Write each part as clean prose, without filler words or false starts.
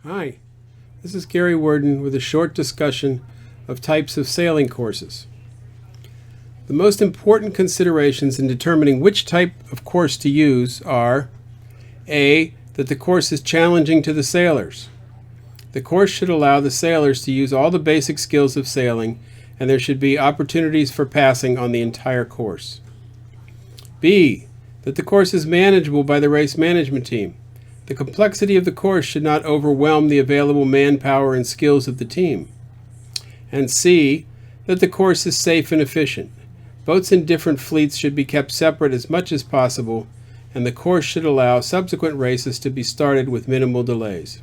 Hi, this is Gary Worden with a short discussion of types of sailing courses. The most important considerations in determining which type of course to use are A. That the course is challenging to the sailors. The course should allow the sailors to use all the basic skills of sailing, and there should be opportunities for passing on the entire course. B. That the course is manageable by the race management team. The complexity of the course should not overwhelm the available manpower and skills of the team. And C. That the course is safe and efficient. Boats in different fleets should be kept separate as much as possible, and the course should allow subsequent races to be started with minimal delays.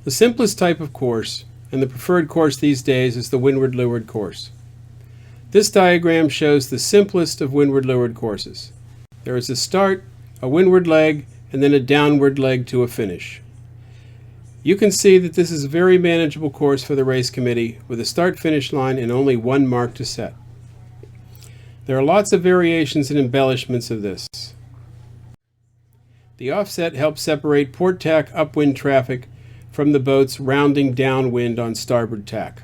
The simplest type of course, and the preferred course these days, is the windward-leeward course. This diagram shows the simplest of windward-leeward courses. There is a start, a windward leg, and then a downward leg to a finish. You can see that this is a very manageable course for the race committee, with a start-finish line and only one mark to set. There are lots of variations and embellishments of this. The offset helps separate port tack upwind traffic from the boats rounding downwind on starboard tack.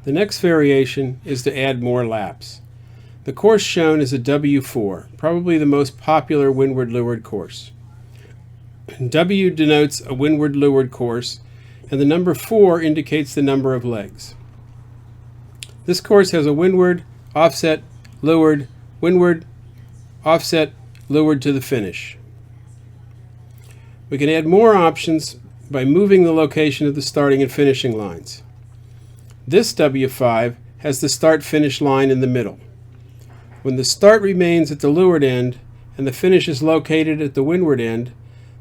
The next variation is to add more laps. The course shown is a W4, probably the most popular windward-leeward course. W denotes a windward-leeward course, and the number 4 indicates the number of legs. This course has a windward, offset, leeward, windward, offset, leeward to the finish. We can add more options by moving the location of the starting and finishing lines. This W5 has the start-finish line in the middle. When the start remains at the leeward end and the finish is located at the windward end,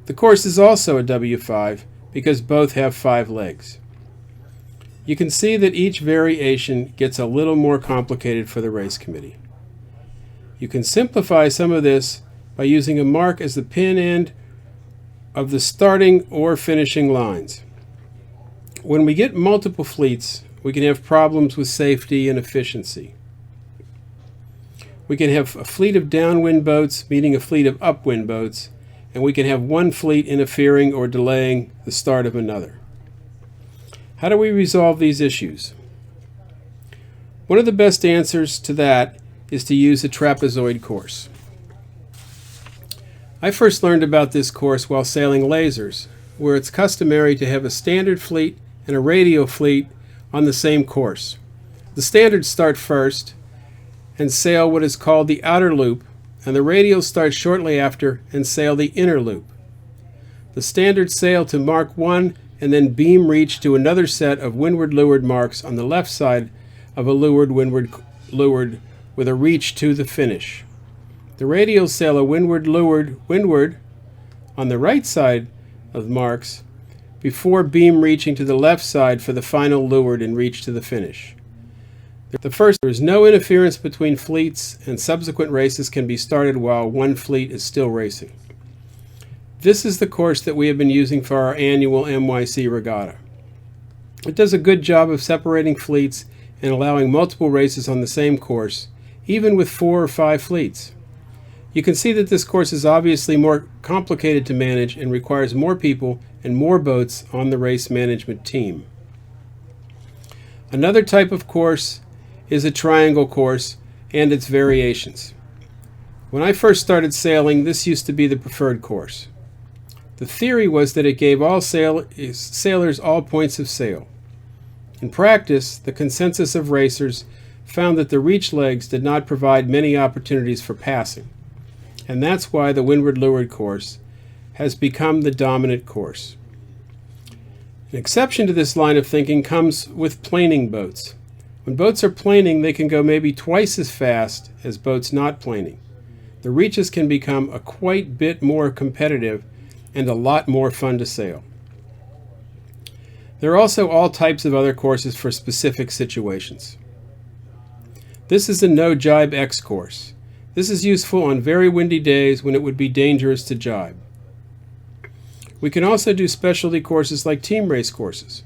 the course is also a W5 because both have 5 legs. You can see that each variation gets a little more complicated for the race committee. You can simplify some of this by using a mark as the pin end of the starting or finishing lines. When we get multiple fleets, we can have problems with safety and efficiency. We can have a fleet of downwind boats meeting a fleet of upwind boats, and we can have one fleet interfering or delaying the start of another. How do we resolve these issues? One of the best answers to that is to use a trapezoid course. I first learned about this course while sailing lasers, where it's customary to have a standard fleet and a radial fleet on the same course. The standards start first and sail what is called the outer loop, and the radials start shortly after and sail the inner loop. The standards sail to mark 1 and then beam reach to another set of windward-leeward marks on the left side of a leeward-windward with a reach to the finish. The radials sail a windward-leeward on the right side of marks before beam reaching to the left side for the final leeward and reach to the finish. There is no interference between fleets, and subsequent races can be started while one fleet is still racing. This is the course that we have been using for our annual NYC regatta. It does a good job of separating fleets and allowing multiple races on the same course, even with 4 or 5 fleets. You can see that this course is obviously more complicated to manage and requires more people and more boats on the race management team. Another type of course is a triangle course and its variations. When I first started sailing, this used to be the preferred course. The theory was that it gave all sailors all points of sail. In practice, the consensus of racers found that the reach legs did not provide many opportunities for passing, and that's why the windward-leeward course has become the dominant course. An exception to this line of thinking comes with planing boats. When boats are planing, they can go maybe twice as fast as boats not planing. The reaches can become a quite bit more competitive and a lot more fun to sail. There are also all types of other courses for specific situations. This is a no-jibe X course. This is useful on very windy days when it would be dangerous to jibe. We can also do specialty courses like team race courses.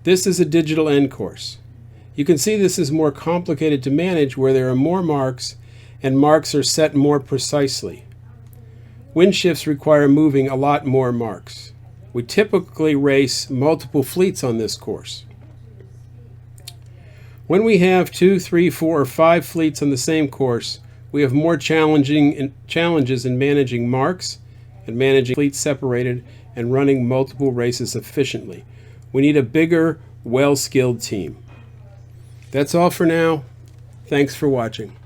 This is a digital end course. You can see this is more complicated to manage, where there are more marks and marks are set more precisely. Wind shifts require moving a lot more marks. We typically race multiple fleets on this course. When we have 2, 3, 4, or 5 fleets on the same course, we have more challenges in managing marks and managing fleets separated and running multiple races efficiently. We need a bigger, well-skilled team. That's all for now. Thanks for watching.